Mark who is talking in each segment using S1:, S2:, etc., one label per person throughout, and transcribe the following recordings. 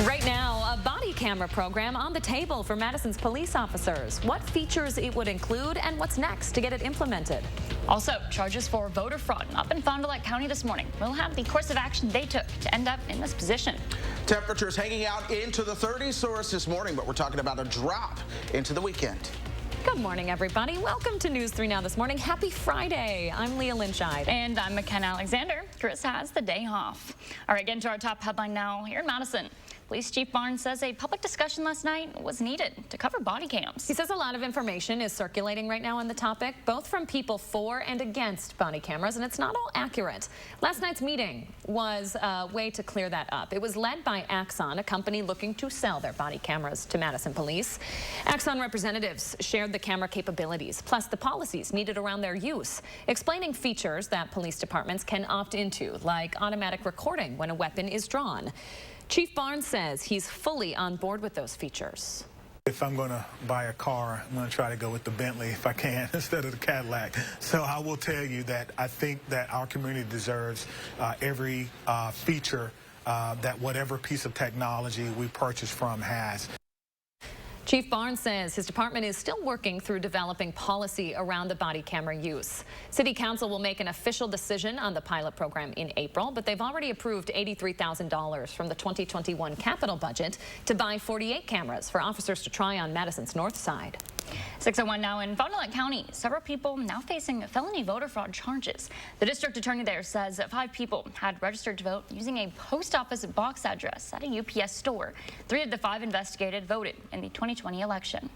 S1: Right now, a body camera program on the table for Madison's police officers. What features it would include and what's next to get it implemented.
S2: Also, charges for voter fraud up in Fond du Lac County this morning will have the course of action they took to end up in this position.
S3: Temperatures hanging out into the 30s for us this morning, but we're talking about a drop into the weekend.
S1: Good morning, everybody. Welcome to News 3 Now this morning. Happy Friday. I'm Leah Lynchide.
S2: And I'm McKenna Alexander. Chris has the day off. All right, getting to our top headline now here in Madison. Police Chief Barnes says a public discussion last night was needed to cover body cams.
S1: He says a lot of information is circulating right now on the topic, both from people for and against body cameras, and it's not all accurate. Last night's meeting was a way to clear that up. It was led by Axon, a company looking to sell their body cameras to Madison police. Axon representatives shared the camera capabilities, plus the policies needed around their use, explaining features that police departments can opt into, like automatic recording when a weapon is drawn. Chief Barnes says he's fully on board with those features.
S4: If I'm going to buy a car, I'm going to try to go with the Bentley if I can instead of the Cadillac. So I will tell you that I think that our community deserves every feature that whatever piece of technology we purchase from has.
S1: Chief Barnes says his department is still working through developing policy around the body camera use. City Council will make an official decision on the pilot program in April, but they've already approved $83,000 from the 2021 capital budget to buy 48 cameras for officers to try on Madison's north side.
S2: 6:01 now in Fond du Lac County. Several people now facing felony voter fraud charges. The district attorney there says that 5 people had registered to vote using a post office box address at a UPS store. 3 of the 5 investigated voted in the 2020 election.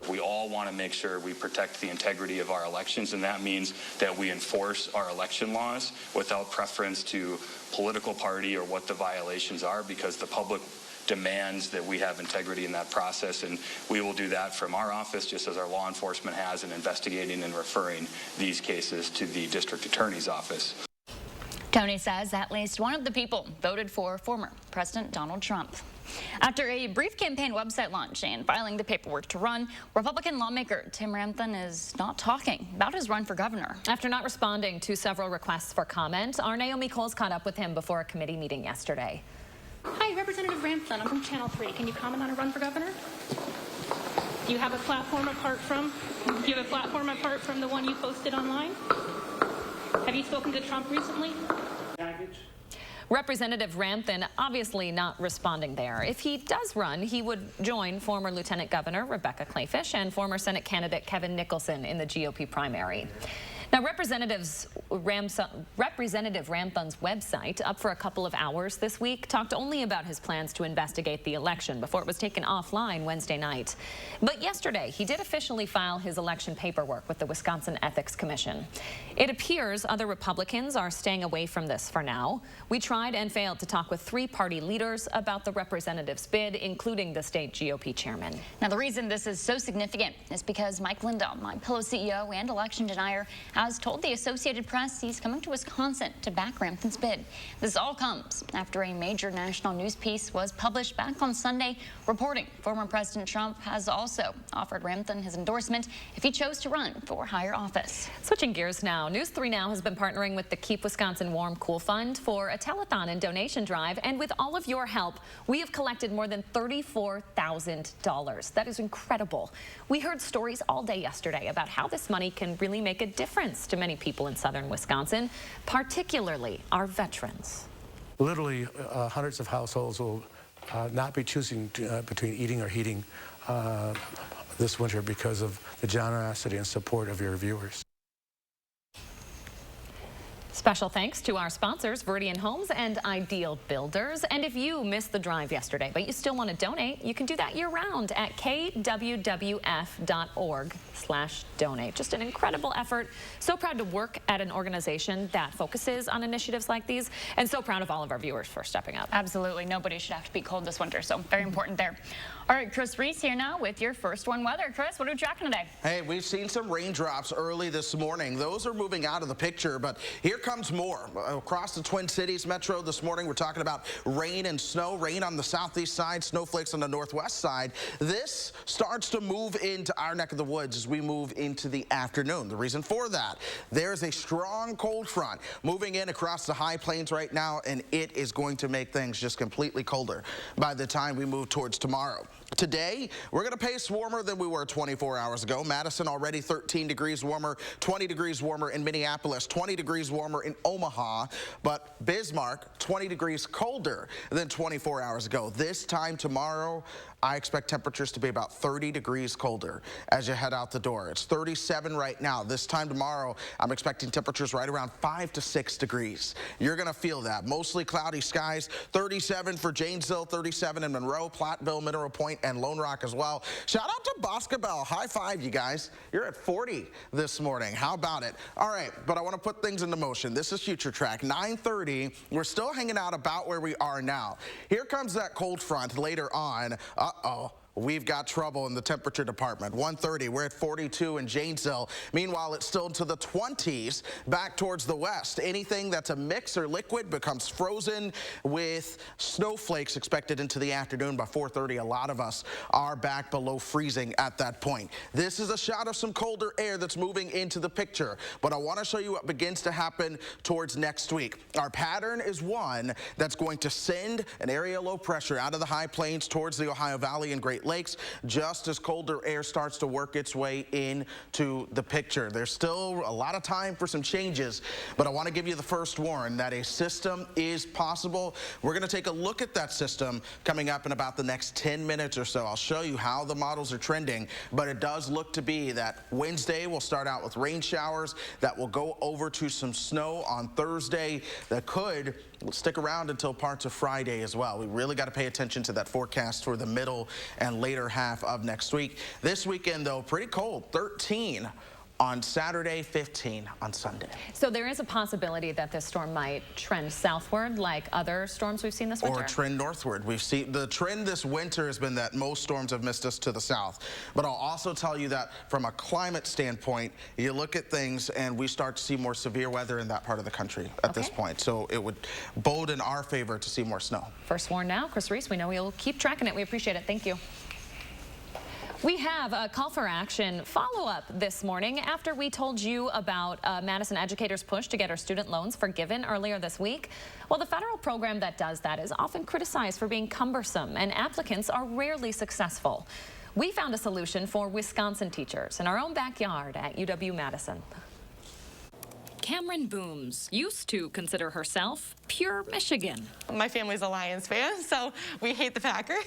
S5: We all want to make sure we protect the integrity of our elections, and that means that we enforce our election laws without preference to political party or what the violations are, because the public demands that we have integrity in that process, and we will do that from our office, just as our law enforcement has in investigating and referring these cases to the district attorney's office.
S2: Tony says at least one of the people voted for former President Donald Trump. After a brief campaign website launch and filing the paperwork to run, Republican lawmaker Tim Ramthun is not talking about his run for governor.
S1: After not responding to several requests for comment, our Naomi Coles caught up with him before a committee meeting yesterday.
S6: Hi, Representative Ramthun. I'm from Channel 3. Can you comment on a run for governor? Do you have a platform apart from the one you posted online? Have you spoken to Trump recently?
S1: Representative Ramthun obviously not responding there. If he does run, he would join former Lieutenant Governor Rebecca Clayfish and former Senate candidate Kevin Nicholson in the GOP primary. Now, Representative Ramthun's website, up for a couple of hours this week, talked only about his plans to investigate the election before it was taken offline Wednesday night. But yesterday, he did officially file his election paperwork with the Wisconsin Ethics Commission. It appears other Republicans are staying away from this for now. We tried and failed to talk with 3 party leaders about the representative's bid, including the state GOP chairman.
S2: Now, the reason this is so significant is because Mike Lindell, MyPillow CEO and election denier, has told the Associated Press he's coming to Wisconsin to back Ramthun's bid. This all comes after a major national news piece was published back on Sunday reporting former President Trump has also offered Ramthun his endorsement if he chose to run for higher office.
S1: Switching gears now, News 3 Now has been partnering with the Keep Wisconsin Warm Cool Fund for a telethon and donation drive, and with all of your help, we have collected more than $34,000. That is incredible. We heard stories all day yesterday about how this money can really make a difference to many people in southern Wisconsin, particularly our veterans.
S7: Literally, hundreds of households will not be choosing between eating or heating this winter because of the generosity and support of your viewers.
S1: Special thanks to our sponsors, Verdian Homes and Ideal Builders. And if you missed the drive yesterday, but you still want to donate, you can do that year-round at kwwf.org/donate. Just an incredible effort. So proud to work at an organization that focuses on initiatives like these, and so proud of all of our viewers for stepping up.
S2: Absolutely. Nobody should have to be cold this winter, so very important there. All right, Chris Reese here now with your First One weather. Chris, what are we tracking today?
S3: Hey, we've seen some raindrops early this morning. Those are moving out of the picture, but here comes comes more. Across the Twin Cities metro this morning, we're talking about rain and snow. Rain on the southeast side, snowflakes on the northwest side. This starts to move into our neck of the woods as we move into the afternoon. The reason for that, there's a strong cold front moving in across the high plains right now, and it is going to make things just completely colder by the time we move towards tomorrow. Today, we're going to pace warmer than we were 24 hours ago. Madison already 13 degrees warmer, 20 degrees warmer in Minneapolis, 20 degrees warmer in Omaha, but Bismarck 20 degrees colder than 24 hours ago. This time tomorrow, I expect temperatures to be about 30 degrees colder as you head out the door. It's 37 right now. This time tomorrow, I'm expecting temperatures right around 5 to 6 degrees. You're going to feel that. Mostly cloudy skies, 37 for Janesville, 37 in Monroe, Platteville, Mineral Point, and Lone Rock as well. Shout out to Boscobel. High five, you guys. You're at 40 this morning. How about it? All right, but I want to put things into motion. This is Future Track. 9:30. We're still hanging out about where we are now. Here comes that cold front later on. Uh-oh. We've got trouble in the temperature department. 1:30, we're at 42 in Janesville. Meanwhile, it's still into the 20s back towards the west. Anything that's a mix or liquid becomes frozen with snowflakes expected into the afternoon. By 4:30, a lot of us are back below freezing at that point. This is a shot of some colder air that's moving into the picture, but I want to show you what begins to happen towards next week. Our pattern is one that's going to send an area low pressure out of the high plains towards the Ohio Valley and Great Lakes just as colder air starts to work its way into the picture. There's still a lot of time for some changes, but I want to give you the first warn that a system is possible. We're going to take a look at that system coming up in about the next 10 minutes or so. I'll show you how the models are trending, but it does look to be that Wednesday will start out with rain showers that will go over to some snow on Thursday that could stick around until parts of Friday as well. We really got to pay attention to that forecast for the middle and later half of next week. This weekend, though, pretty cold. 13 on Saturday, 15 on Sunday.
S1: So there is a possibility that this storm might trend southward like other storms we've seen this winter?
S3: Or trend northward. We've seen the trend this winter has been that most storms have missed us to the south. But I'll also tell you that from a climate standpoint, you look at things and we start to see more severe weather in that part of the country at this point. So it would bode in our favor to see more snow.
S1: First warn now. Chris Reese, we know you'll keep tracking it. We appreciate it. Thank you. We have a call for action follow-up this morning after we told you about Madison educators' push to get our student loans forgiven earlier this week. Well, the federal program that does that is often criticized for being cumbersome, and applicants are rarely successful. We found a solution for Wisconsin teachers in our own backyard at UW-Madison. Cameron Booms used to consider herself pure Michigan.
S8: My family's a Lions fan, so we hate the Packers.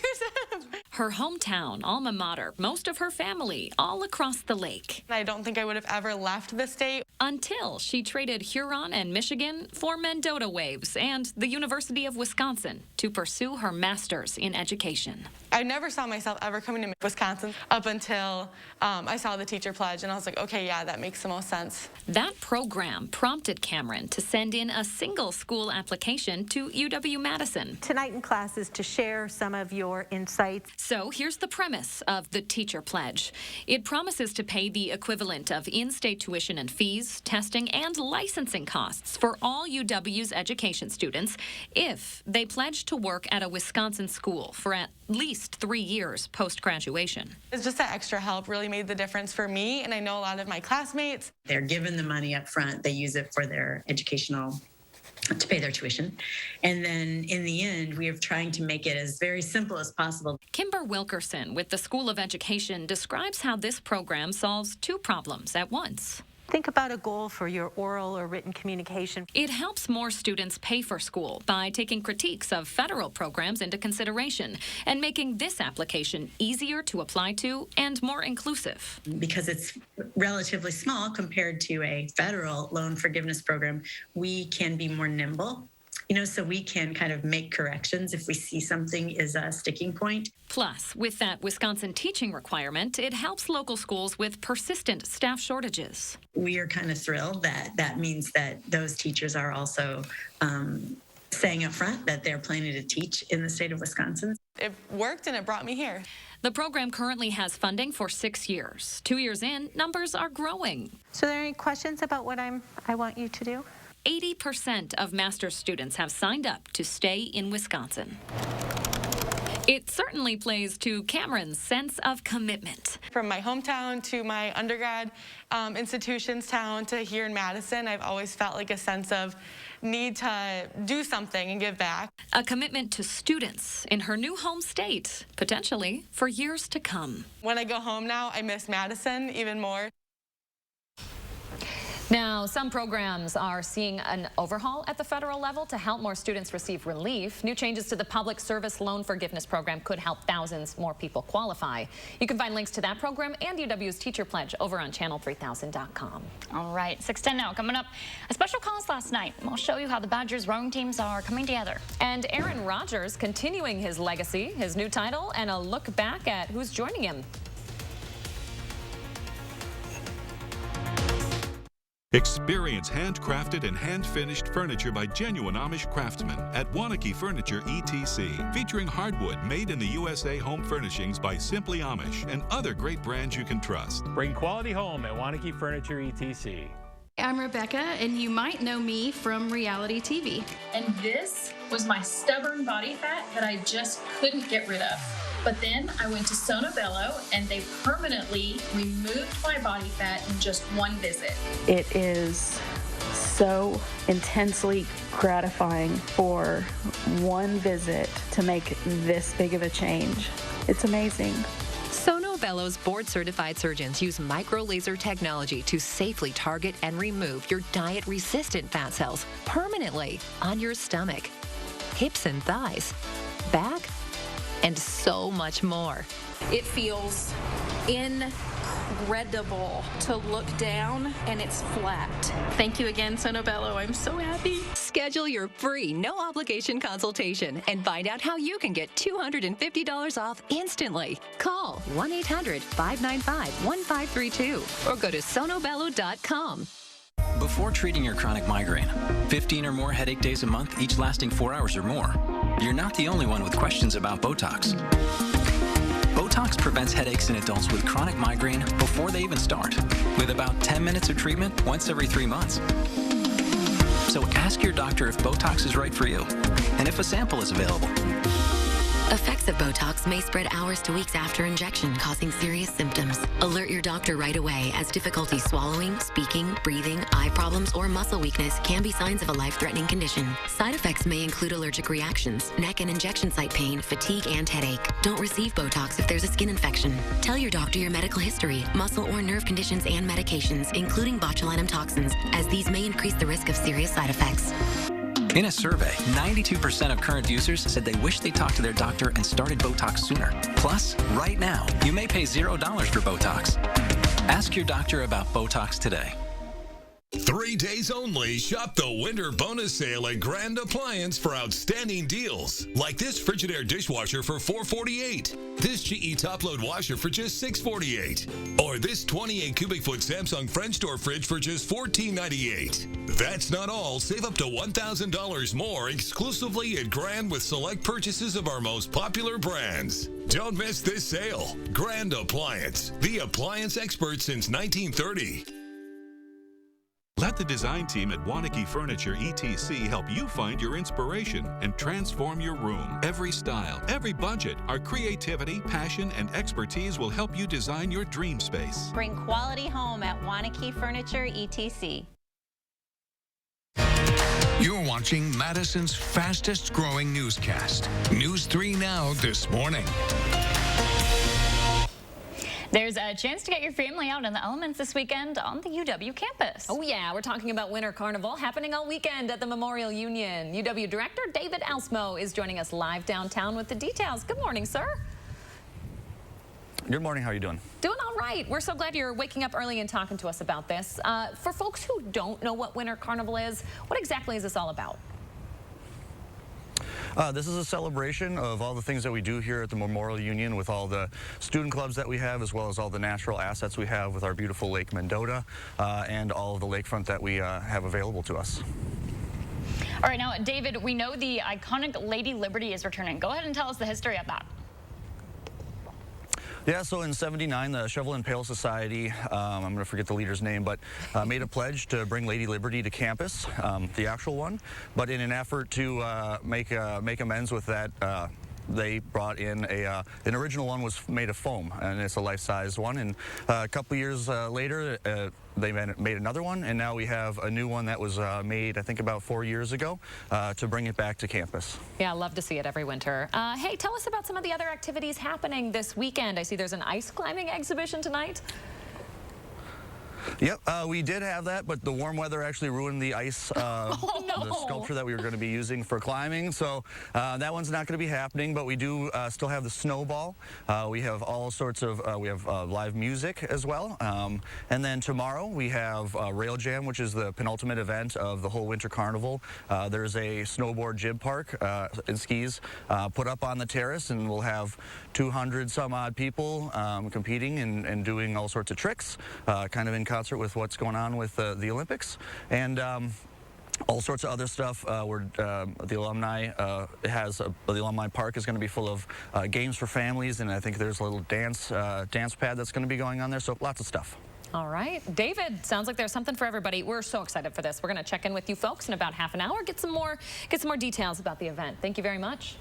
S1: Her hometown, alma mater, most of her family, all across the lake.
S8: I don't think I would have ever left the state.
S1: Until she traded Huron and Michigan for Mendota Waves and the University of Wisconsin to pursue her master's in education.
S8: I never saw myself ever coming to Wisconsin up until I saw the teacher pledge, and I was like, okay, yeah, that makes the most sense.
S1: That program prompted Cameron to send in a single school application to UW-Madison.
S9: Tonight in class is to share some of your insights.
S1: So here's the premise of the teacher pledge. It promises to pay the equivalent of in-state tuition and fees, testing, and licensing costs for all UW's education students if they pledge to work at a Wisconsin school for at least 3 years post-graduation.
S8: It's just that extra help really made the difference for me, and I know a lot of my classmates.
S10: They're given the money up front. They use it for their educational, to pay their tuition. And then in the end, we are trying to make it as very simple as possible.
S1: Kimber Wilkerson with the School of Education describes how this program solves two problems at once.
S9: Think about a goal for your oral or written communication.
S1: It helps more students pay for school by taking critiques of federal programs into consideration and making this application easier to apply to and more inclusive.
S10: Because it's relatively small compared to a federal loan forgiveness program, we can be more nimble. So we can kind of make corrections if we see something is a sticking point.
S1: Plus, with that Wisconsin teaching requirement, it helps local schools with persistent staff shortages.
S10: We are kind of thrilled that that means that those teachers are also saying up front that they're planning to teach in the state of Wisconsin.
S8: It worked, and it brought me here.
S1: The program currently has funding for 6 years. 2 years in, numbers are growing.
S9: So are there any questions about what I want you to do?
S11: 80% of master's students have signed up to stay in Wisconsin. It certainly plays to Cameron's sense of commitment.
S8: From my hometown to my undergrad institution's town to here in Madison, I've always felt like a sense of need to do something and give back.
S11: A commitment to students in her new home state, potentially for years to come.
S8: When I go home now, I miss Madison even more.
S1: Now, some programs are seeing an overhaul at the federal level to help more students receive relief. New changes to the Public Service Loan Forgiveness Program could help thousands more people qualify. You can find links to that program and UW's Teacher Pledge over on channel3000.com.
S2: All right, 6:10 now. Coming up, a special cause last night. We'll show you how the Badgers rowing teams are coming together.
S1: And Aaron Rodgers continuing his legacy, his new title, and a look back at who's joining him.
S12: Experience handcrafted and hand-finished furniture by genuine Amish craftsmen at Wanakee Furniture ETC, featuring hardwood made in the USA home furnishings by Simply Amish and other great brands you can trust.
S13: Bring quality home at Wanakee Furniture ETC.
S14: I'm Rebecca, and you might know me from reality TV. And this was my stubborn body fat that I just couldn't get rid of. But then I went to Sono Bello, and they permanently removed my body fat in just one visit.
S15: It is so intensely gratifying for one visit to make this big of a change. It's amazing.
S16: Sono Bello's board-certified surgeons use micro-laser technology to safely target and remove your diet-resistant fat cells permanently on your stomach, hips and thighs, back, and so much more.
S14: It feels incredible to look down, and it's flat. Thank you again, Sono Bello. I'm so happy.
S16: Schedule your free, no-obligation consultation and find out how you can get $250 off instantly. Call 1-800-595-1532 or go to sonobello.com.
S17: Before treating your chronic migraine, 15 or more headache days a month, each lasting 4 hours or more, you're not the only one with questions about Botox. Botox prevents headaches in adults with chronic migraine before they even start, with about 10 minutes of treatment once every 3 months. So ask your doctor if Botox is right for you, and if a sample is available.
S18: Effects of Botox may spread hours to weeks after injection, causing serious symptoms. Alert your doctor right away, as difficulty swallowing, speaking, breathing, eye problems, or muscle weakness can be signs of a life-threatening condition. Side effects may include allergic reactions, neck and injection site pain, fatigue, and headache. Don't receive Botox if there's a skin infection. Tell your doctor your medical history, muscle or nerve conditions, and medications, including botulinum toxins, as these may increase the risk of serious side effects.
S17: In a survey, 92% of current users said they wish they talked to their doctor and started Botox sooner. Plus, right now, you may pay $0 for Botox. Ask your doctor about Botox today.
S19: 3 days only. Shop the winter bonus sale at Grand Appliance for outstanding deals. Like this Frigidaire dishwasher for $448. This GE top-load washer for just $648. Or this 28 cubic foot Samsung French door fridge for just $1498. That's not all. Save up to $1,000 more exclusively at Grand with select purchases of our most popular brands. Don't miss this sale. Grand Appliance, the appliance expert since 1930.
S12: Let the design team at Wanakee Furniture ETC help you find your inspiration and transform your room. Every style, every budget, our creativity, passion, and expertise will help you design your dream space.
S20: Bring quality home at Wanakee Furniture ETC.
S21: You're watching Madison's fastest growing newscast. News 3 Now this morning.
S2: There's a chance to get your family out in the elements this weekend on the UW campus.
S1: Oh yeah, we're talking about Winter Carnival happening all weekend at the Memorial Union. UW Director David Alsmo is joining us live downtown with the details. Good morning, sir.
S22: Good morning. How are you doing?
S1: Doing all right. We're so glad you're waking up early and talking to us about this. For folks who don't know what Winter Carnival is, what exactly is this all about?
S22: This is a celebration of all the things that we do here at the Memorial Union with all the student clubs that we have, as well as all the natural assets we have with our beautiful Lake Mendota and all of the lakefront that we have available to us.
S2: All right, now, David, we know the iconic Lady Liberty is returning. Go ahead and tell us the history of that.
S22: Yeah, so in '79, the Shovel and Pail Society, I'm going to forget the leader's name, but made a pledge to bring Lady Liberty to campus, the actual one. But in an effort to make amends with that, they brought in an original one was made of foam, and it's a life-size one. And a couple years later, they made another one, and now we have a new one that was made, I think, about 4 years ago to bring it back to campus.
S1: Yeah, I love to see it every winter. Hey, tell us about some of the other activities happening this weekend. I see there's an ice climbing exhibition tonight.
S22: Yep, we did have that, but the warm weather actually ruined the ice, the sculpture that we were going to be using for climbing. So that one's not going to be happening, but we do still have the snowball. We have all sorts of, we have live music as well. And then tomorrow we have Rail Jam, which is the penultimate event of the whole Winter Carnival. There's a snowboard jib park and skis put up on the terrace, and we'll have 200 some odd people competing and doing all sorts of tricks, kind of in concert with what's going on with the Olympics, and all sorts of other stuff. The alumni the alumni park is going to be full of games for families, and I think there's a little dance pad that's going to be going on there. So lots of stuff.
S1: All right, David, sounds like there's something for everybody. We're so excited for this. We're going to check in with you folks in about half an hour, get some more details about the event. Thank you very much.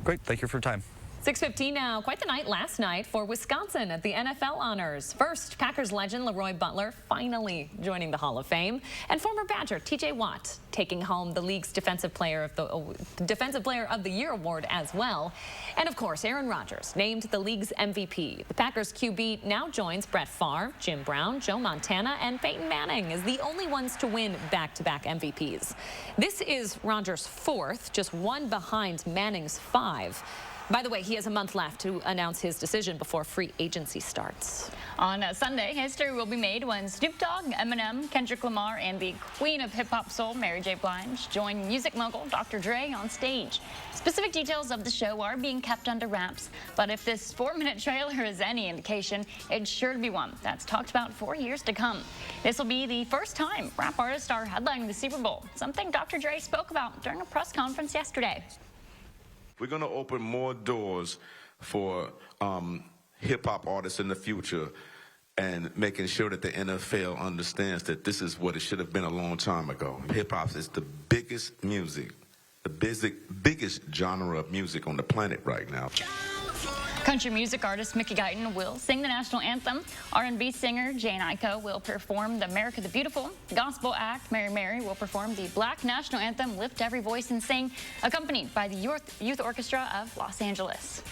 S22: Great, thank you for your time.
S1: 6:15 now. Quite the night last night for Wisconsin at the NFL honors. First, Packers legend Leroy Butler finally joining the Hall of Fame, and former Badger T.J. Watt taking home the league's Defensive Player of the Year award as well. And of course, Aaron Rodgers named the league's MVP. The Packers QB now joins Brett Favre, Jim Brown, Joe Montana, and Peyton Manning as the only ones to win back-to-back MVPs. This is Rodgers' fourth, just one behind Manning's 5. By the way, he has a month left to announce his decision before free agency starts.
S2: On Sunday, history will be made when Snoop Dogg, Eminem, Kendrick Lamar, and the queen of hip-hop soul, Mary J. Blige, join music mogul Dr. Dre on stage. Specific details of the show are being kept under wraps, but if this 4-minute trailer is any indication, it's sure to be one that's talked about for years to come. This will be the first time rap artists are headlining the Super Bowl, something Dr. Dre spoke about during a press conference yesterday.
S4: We're going to open more doors for hip-hop artists in the future, and making sure that the NFL understands that this is what it should have been a long time ago. Hip-hop is the biggest music, the biggest genre of music on the planet right now.
S2: Country music artist Mickey Guyton will sing the national anthem. R&B singer Jane Aiko will perform the America the Beautiful. The gospel act Mary Mary will perform the Black national anthem, Lift Every Voice and Sing, accompanied by the Youth Orchestra of Los Angeles.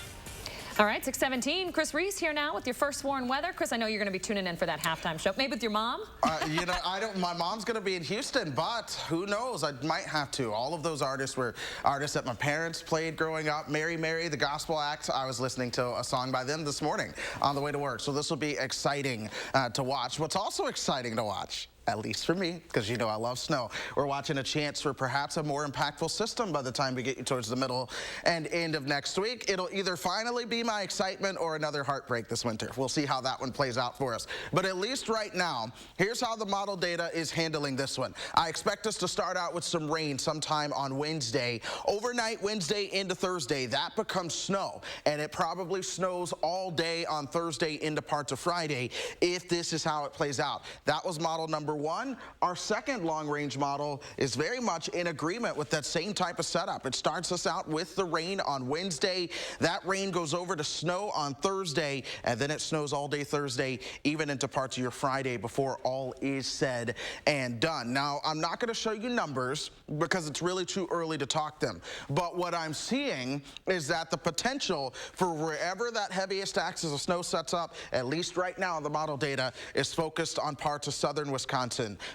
S1: All right, 6:17. Chris Reese here now with your first Warren weather. Chris, I know you're going to be tuning in for that halftime show. Maybe with your mom?
S3: You know, my mom's going to be in Houston, but who knows? I might have to. All of those artists were artists that my parents played growing up. Mary Mary, the gospel act, I was listening to a song by them this morning on the way to work. So this will be exciting to watch. What's also exciting to watch, at least for me, because you know I love snow, we're watching a chance for perhaps a more impactful system by the time we get you towards the middle and end of next week. It'll either finally be my excitement or another heartbreak this winter. We'll see how that one plays out for us. But at least right now, here's how the model data is handling this one. I expect us to start out with some rain sometime on Wednesday. Overnight Wednesday into Thursday, that becomes snow, and it probably snows all day on Thursday into parts of Friday if this is how it plays out. That was model number 1. Our second long-range model is very much in agreement with that same type of setup. It starts us out with the rain on Wednesday. That rain goes over to snow on Thursday, and then it snows all day Thursday, even into parts of your Friday before all is said and done. Now, I'm not going to show you numbers because it's really too early to talk them. But what I'm seeing is that the potential for wherever that heaviest axis of snow sets up, at least right now the model data, is focused on parts of southern Wisconsin.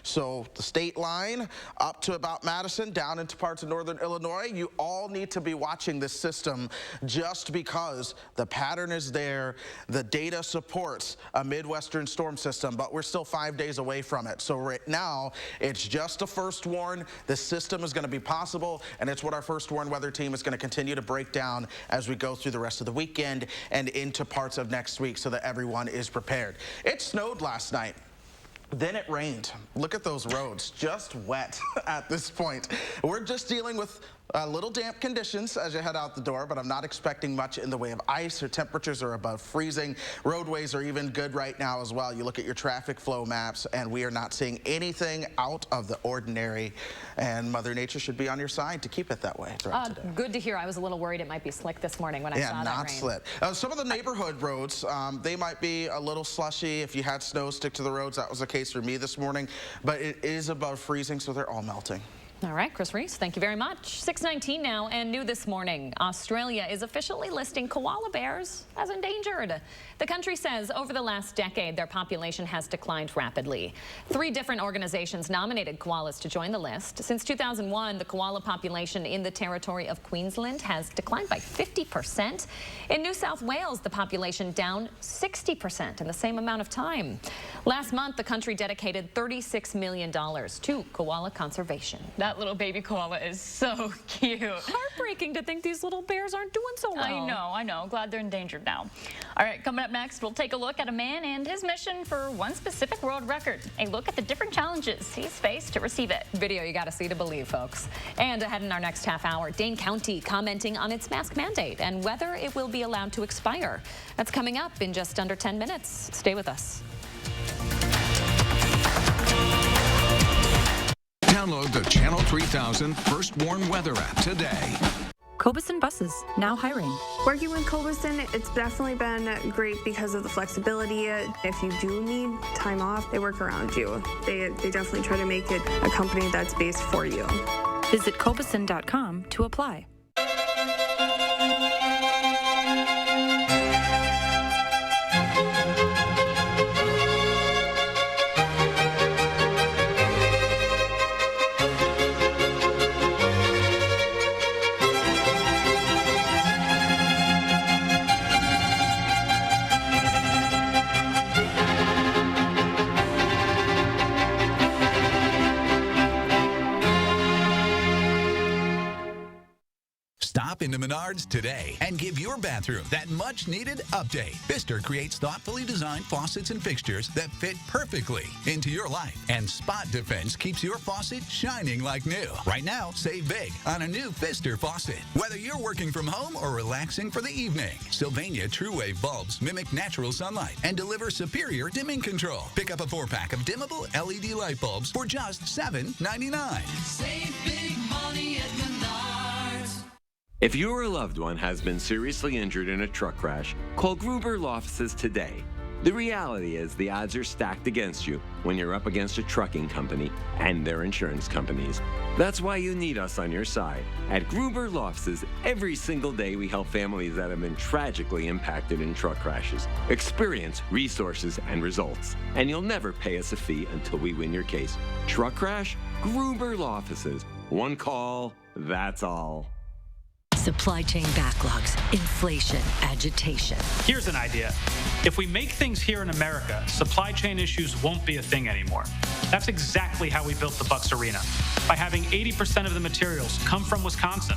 S3: So the state line up to about Madison, down into parts of northern Illinois, you all need to be watching this system just because the pattern is there. The data supports a Midwestern storm system, but we're still 5 days away from it. So right now, it's just a first warn. The system is going to be possible, and it's what our first warn weather team is going to continue to break down as we go through the rest of the weekend and into parts of next week so that everyone is prepared. It snowed last night. Then it rained. Look at those roads, just wet at this point. We're just dealing with Little damp conditions as you head out the door, but I'm not expecting much in the way of ice or temperatures are above freezing. Roadways are even good right now as well. You look at your traffic flow maps and we are not seeing anything out of the ordinary, and Mother Nature should be on your side to keep it that way throughout today.
S1: Good to hear. I was a little worried it might be slick this morning when I saw that rain.
S3: Yeah, not slick. Some of the neighborhood roads, they might be a little slushy. If you had snow stick to the roads, that was the case for me this morning, but it is above freezing, so they're all melting.
S1: All right, Chris Reese, thank you very much. 6:19 now, and new this morning, Australia is officially listing koala bears as endangered. The country says over the last decade, their population has declined rapidly. 3 different organizations nominated koalas to join the list. Since 2001, the koala population in the territory of Queensland has declined by 50%. In New South Wales, the population down 60% in the same amount of time. Last month, the country dedicated $36 million to koala conservation.
S2: That little baby koala is so cute.
S1: Heartbreaking to think these little bears aren't doing so well.
S2: I know. Glad they're endangered now. All right, coming up next, we'll take a look at a man and his mission for one specific world record. A look at the different challenges he's faced to receive it.
S1: Video you got to see to believe, folks. And ahead in our next half hour, Dane County commenting on its mask mandate and whether it will be allowed to expire. That's coming up in just under 10 minutes. Stay with us.
S21: Download the Channel 3000 First Warn Weather app today.
S5: Cobuson Buses, now hiring.
S6: Working with Cobuson, it's definitely been great because of the flexibility. If you do need time off, they work around you. They definitely try to make it a company that's based for you.
S5: Visit Cobuson.com to apply.
S23: Stop into Menards today and give your bathroom that much-needed update. Pfister creates thoughtfully designed faucets and fixtures that fit perfectly into your life. And Spot Defense keeps your faucet shining like new. Right now, save big on a new Pfister faucet. Whether you're working from home or relaxing for the evening, Sylvania True Wave bulbs mimic natural sunlight and deliver superior dimming control. Pick up a 4-pack of dimmable LED light bulbs for just $7.99.
S24: Save big money at Menards.
S25: If your loved one has been seriously injured in a truck crash, call Gruber Law Offices today. The reality is the odds are stacked against you when you're up against a trucking company and their insurance companies. That's why you need us on your side. At Gruber Law Offices, every single day we help families that have been tragically impacted in truck crashes. Experience, resources, and results. And you'll never pay us a fee until we win your case. Truck crash? Gruber Law Offices. One call, that's all.
S16: Supply chain backlogs, inflation, agitation.
S26: Here's an idea. If we make things here in America, supply chain issues won't be a thing anymore. That's exactly how we built the Bucks Arena, by having 80% of the materials come from Wisconsin.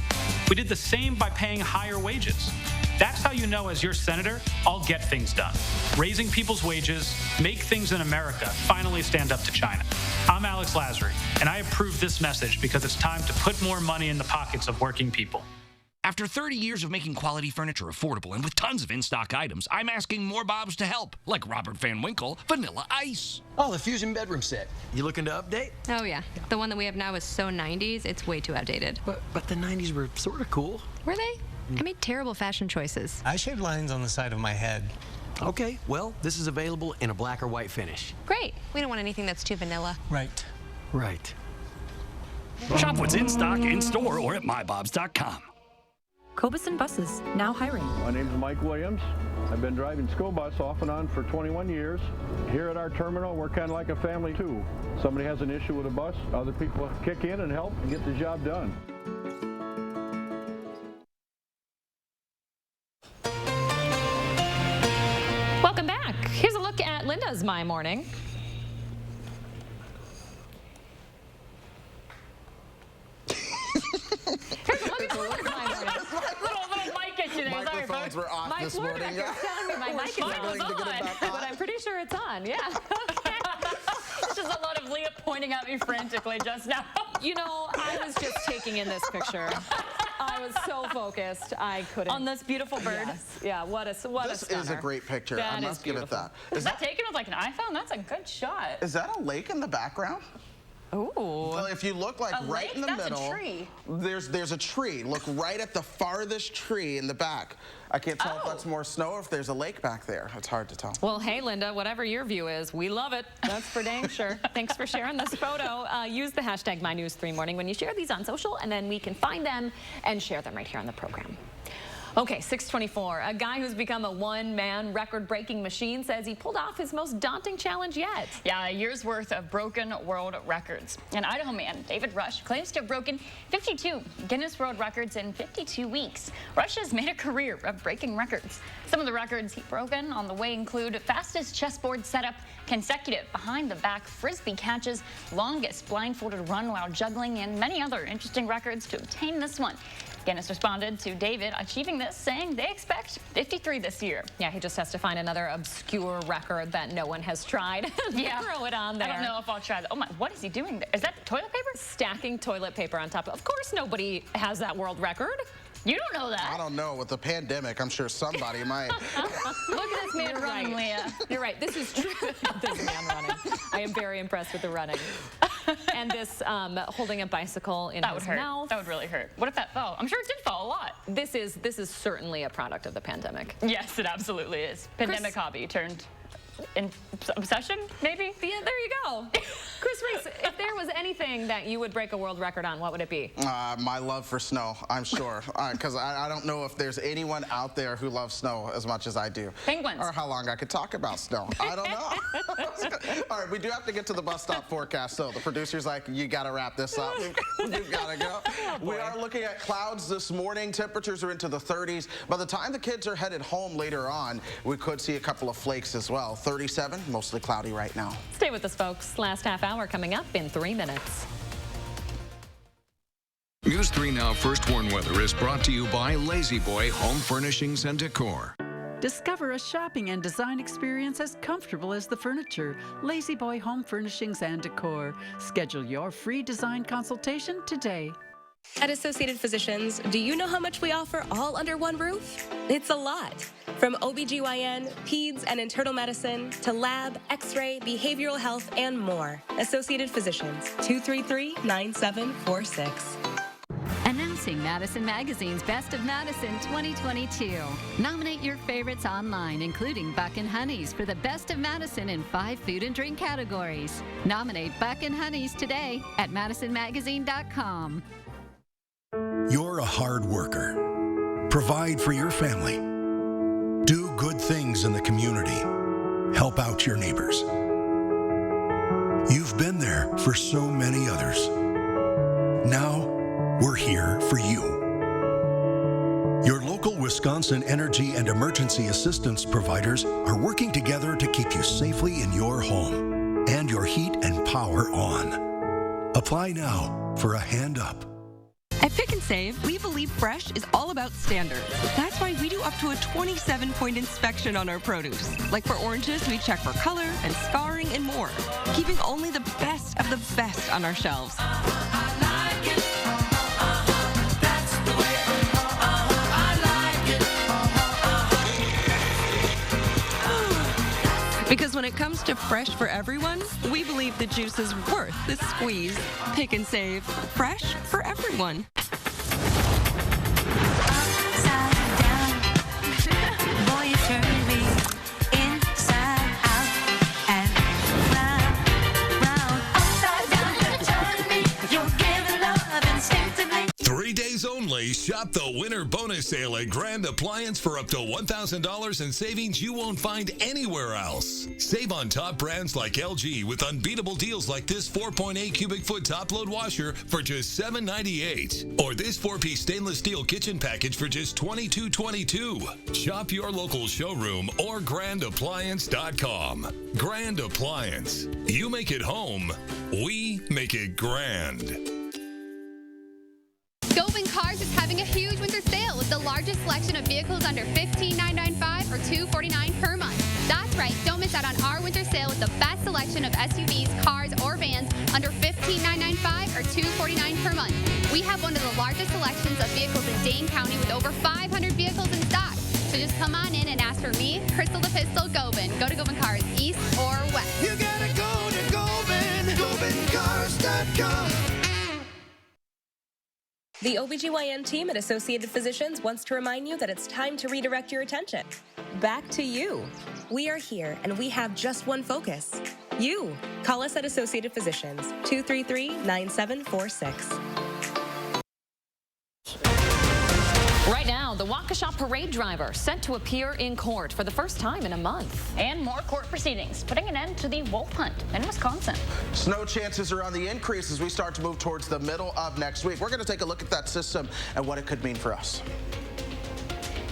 S26: We did the same by paying higher wages. That's how you know, as your senator, I'll get things done. Raising people's wages, make things in America, finally stand up to China. I'm Alex Lazary, and I approve this message because it's time to put more money in the pockets of working people.
S27: After 30 years of making quality furniture affordable and with tons of in-stock items, I'm asking more Bobs to help, like Robert Van Winkle Vanilla Ice.
S28: Oh, the Fusion bedroom set. You looking to update?
S29: Oh, yeah. The one that we have now is so 90s, it's way too outdated.
S28: But the 90s were sort of cool.
S29: Were they? I made terrible fashion choices.
S28: I shaved lines on the side of my head. Okay, well, this is available in a black or white finish.
S29: Great. We don't want anything that's too vanilla.
S28: Right. Right.
S27: Shop what's in stock, in-store, or at mybobs.com.
S5: Cobuson Buses, now hiring.
S30: My name is Mike Williams. I've been driving school bus off and on for 21 years. Here at our terminal, we're kind of like a family too. Somebody has an issue with a bus, other people kick in and help and get the job done.
S1: Welcome back. Here's a look at Linda's My Morning.
S3: Microphones were off this morning.
S1: Telling me my mic is on, but I'm pretty sure it's on. Yeah.
S2: It's just a lot of Leah pointing at me frantically just now.
S1: You know, I was just taking in this picture. I was so focused, I couldn't.
S2: On this beautiful bird?
S1: Yes. Yeah, what a
S3: This
S1: stunner.
S3: is a great picture.
S1: That
S3: I must give it that.
S2: Is that taken with like an iPhone? That's a good shot.
S3: Is that a lake in the background?
S1: Ooh.
S3: Well, if you look like right in the
S2: That's
S3: middle,
S2: a tree.
S3: there's a tree. Look right at the farthest tree in the back. I can't tell if that's more snow or if there's a lake back there. It's hard to tell.
S1: Well, hey, Linda, whatever your view is, we love it. That's for dang sure. Thanks for sharing this photo. Use the hashtag MyNews3Morning when you share these on social, and then we can find them and share them right here on the program. Okay, 624. A guy who's become a one-man record-breaking machine says he pulled off his most daunting challenge yet.
S2: Yeah, a year's worth of broken world records. An Idaho man, David Rush, claims to have broken 52 Guinness World Records in 52 weeks. Rush has made a career of breaking records. Some of the records he's broken on the way include fastest chessboard setup, consecutive behind-the-back frisbee catches, longest blindfolded run while juggling, and many other interesting records to obtain this one. Guinness responded to David achieving this, saying they expect 53 this year.
S1: Yeah, he just has to find another obscure record that no one has tried.
S2: Yeah.
S1: Throw it on there.
S2: I don't know if I'll try that. Oh my, what is he doing there? Is that toilet paper?
S1: Stacking toilet paper on top. Of course nobody has that world record.
S2: You don't know that.
S3: I don't know. With the pandemic, I'm sure somebody might.
S2: Look at this man running, Leah.
S1: You're right. This is true. This man running. I am very impressed with the running. And this holding a bicycle in his mouth.
S2: That would really hurt. What if that fell? I'm sure it did fall a lot.
S1: This is certainly a product of the pandemic.
S2: Yes, it absolutely is. Pandemic hobby turned in obsession, maybe?
S1: Yeah, there you go. Chris Reese, if there was anything that you would break a world record on, what would it be?
S3: My love for snow, I'm sure. Because I don't know if there's anyone out there who loves snow as much as I do.
S2: Penguins.
S3: Or how long I could talk about snow. I don't know. All right, we do have to get to the bus stop forecast, so the producer's like, you got to wrap this up. We've got to go. We are looking at clouds this morning. Temperatures are into the 30s. By the time the kids are headed home later on, we could see a couple of flakes as well. 37, mostly cloudy right now.
S1: Stay with us, folks. Last half hour coming up in 3 minutes.
S21: News 3 Now First Warn Weather is brought to you by Lazy Boy Home Furnishings and Decor.
S7: Discover a shopping and design experience as comfortable as the furniture. Lazy Boy Home Furnishings and Decor. Schedule your free design consultation today.
S8: At Associated Physicians, do you know how much we offer all under one roof? It's a lot. From OBGYN, peds and internal medicine, to lab, x-ray, behavioral health, and more. Associated Physicians, 233-9746.
S9: Announcing Madison Magazine's Best of Madison 2022. Nominate your favorites online, including Buck and Honey's, for the Best of Madison in 5 food and drink categories. Nominate Buck and Honey's today at madisonmagazine.com.
S10: You're a hard worker. Provide for your family. Do good things in the community. Help out your neighbors. You've been there for so many others. Now, we're here for you. Your local Wisconsin energy and emergency assistance providers are working together to keep you safely in your home and your heat and power on. Apply now for a hand up.
S11: At Pick and Save, we believe fresh is all about standards. That's why we do up to a 27-point inspection on our produce. Like for oranges, we check for color and scarring and more, keeping only the best of the best on our shelves. Because when it comes to fresh for everyone, we believe the juice is worth the squeeze. Pick and Save. Fresh for everyone.
S19: Only shop the winter bonus sale at Grand Appliance for up to $1,000 in savings you won't find anywhere else. Save on top brands like LG with unbeatable deals like this 4.8 cubic foot top load washer for just $7.98, or this 4-piece stainless steel kitchen package for just $22.22. Shop your local showroom or grandappliance.com. Grand Appliance. You make it home. We make it grand.
S13: Govan Cars is having a huge winter sale with the largest selection of vehicles under $15,995 or $249 per month. That's right, don't miss out on our winter sale with the best selection of SUVs, cars, or vans under $15,995 or $249 per month. We have one of the largest selections of vehicles in Dane County with over 500 vehicles in stock. So just come on in and ask for me, Crystal the Pistol, Gobin. Go to Gobin Cars, east or west.
S24: You gotta go to Gobin, GobinCars.com.
S8: The OBGYN team at Associated Physicians wants to remind you that it's time to redirect your attention back to you. We are here and we have just one focus. You. Call us at Associated Physicians, 233-9746.
S1: Right now, the Waukesha parade driver set to appear in court for the first time in a month.
S2: And more court proceedings, putting an end to the wolf hunt in Wisconsin.
S3: Snow chances are on the increase as we start to move towards the middle of next week. We're going to take a look at that system and what it could mean for us.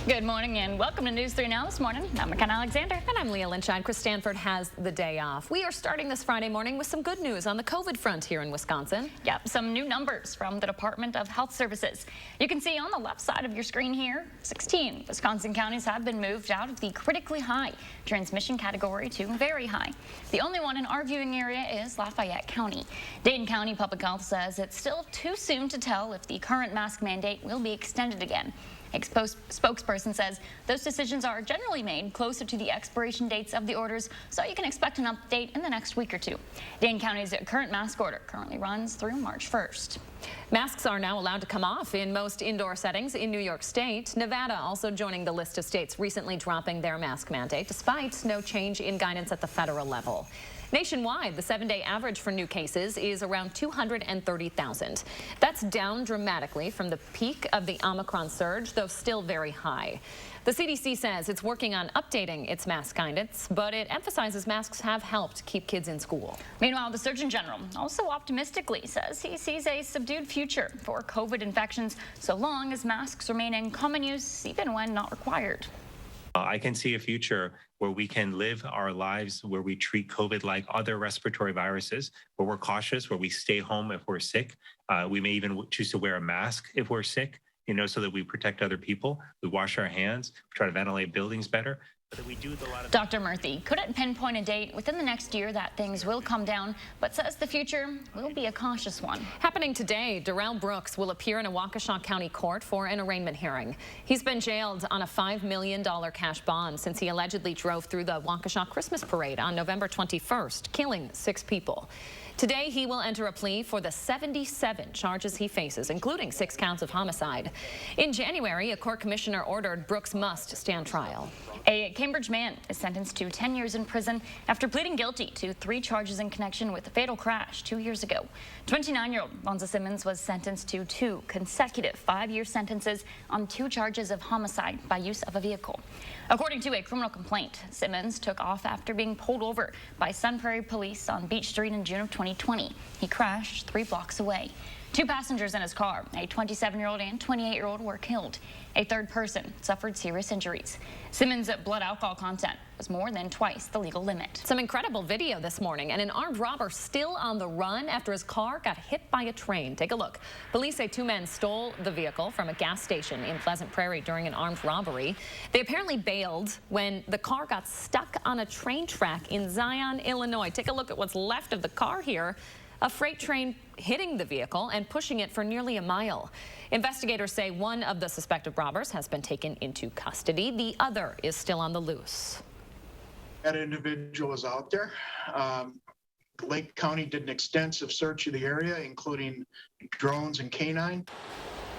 S2: Good morning and welcome to News 3 Now this morning. I'm McKenna Alexander.
S1: And I'm Leah Lynchine. Chris Stanford has the day off. We are starting this Friday morning with some good news on the COVID front here in Wisconsin.
S2: Yep, some new numbers from the Department of Health Services. You can see on the left side of your screen here, 16 Wisconsin counties have been moved out of the critically high transmission category to very high. The only one in our viewing area is Lafayette County. Dayton County Public Health says it's still too soon to tell if the current mask mandate will be extended again. A spokesperson says those decisions are generally made closer to the expiration dates of the orders, so you can expect an update in the next week or two. Dane County's current mask order currently runs through March 1st.
S1: Masks are now allowed to come off in most indoor settings in New York State. Nevada also joining the list of states recently dropping their mask mandate, despite no change in guidance at the federal level. Nationwide, the 7-day average for new cases is around 230,000. That's down dramatically from the peak of the Omicron surge, though still very high. The CDC says it's working on updating its mask guidance, but it emphasizes masks have helped keep kids in school.
S2: Meanwhile, the Surgeon General also optimistically says he sees a subdued future for COVID infections so long as masks remain in common use, even when not required.
S4: I can see a future where we can live our lives where we treat COVID like other respiratory viruses, where we're cautious, where we stay home if we're sick. We may even choose to wear a mask if we're sick, so that we protect other people. We wash our hands, we try to ventilate buildings better. But we do a lot of
S2: Dr. Murthy couldn't pinpoint a date within the next year that things will come down, but says the future will be a cautious one.
S1: Happening today, Darrell Brooks will appear in a Waukesha County court for an arraignment hearing. He's been jailed on a $5 million cash bond since he allegedly drove through the Waukesha Christmas parade on November 21st, killing 6 people. Today, he will enter a plea for the 77 charges he faces, including 6 counts of homicide. In January, a court commissioner ordered Brooks must stand trial.
S2: A Cambridge man is sentenced to 10 years in prison after pleading guilty to 3 charges in connection with a fatal crash 2 years ago. 29-year-old Bonza Simmons was sentenced to 2 consecutive 5-year sentences on 2 charges of homicide by use of a vehicle. According to a criminal complaint, Simmons took off after being pulled over by Sun Prairie police on Beach Street in June of 2020. He crashed 3 blocks away. 2 passengers in his car, a 27-year-old and 28-year-old, were killed. A 3rd person suffered serious injuries. Simmons' blood alcohol content was more than twice the legal limit.
S1: Some incredible video this morning, and an armed robber still on the run after his car got hit by a train. Take a look. Police say 2 men stole the vehicle from a gas station in Pleasant Prairie during an armed robbery. They apparently bailed when the car got stuck on a train track in Zion, Illinois. Take a look at what's left of the car here. A freight train hitting the vehicle and pushing it for nearly a mile. Investigators say one of the suspected robbers has been taken into custody. The other is still on the loose.
S6: That individual is out there. Lake County did an extensive search of the area, including drones and canine.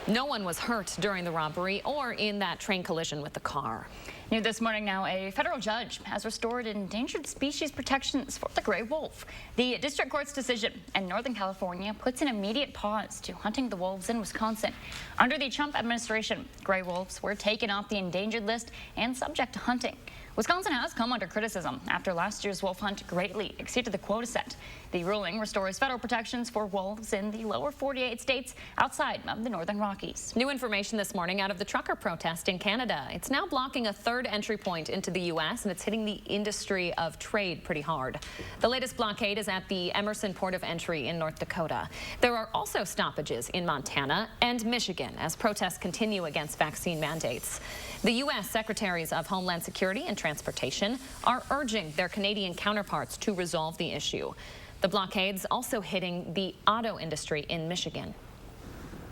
S1: No one was hurt during the robbery or in that train collision with the car.
S2: New this morning now, a federal judge has restored endangered species protections for the gray wolf. The district court's decision in Northern California puts an immediate pause to hunting the wolves in Wisconsin. Under the Trump administration, gray wolves were taken off the endangered list and subject to hunting. Wisconsin has come under criticism after last year's wolf hunt greatly exceeded the quota set. The ruling restores federal protections for wolves in the lower 48 states outside of the Northern Rockies.
S1: New information this morning out of the trucker protest in Canada. It's now blocking a 3rd entry point into the U.S., and it's hitting the industry of trade pretty hard. The latest blockade is at the Emerson Port of Entry in North Dakota. There are also stoppages in Montana and Michigan as protests continue against vaccine mandates. The U.S. Secretaries of Homeland Security and Transportation are urging their Canadian counterparts to resolve the issue. The blockade's also hitting the auto industry in Michigan.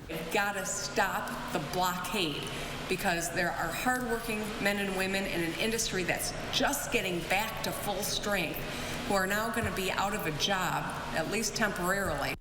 S12: We've got to stop the blockade because there are hardworking men and women in an industry that's just getting back to full strength who are now going to be out of a job, at least temporarily.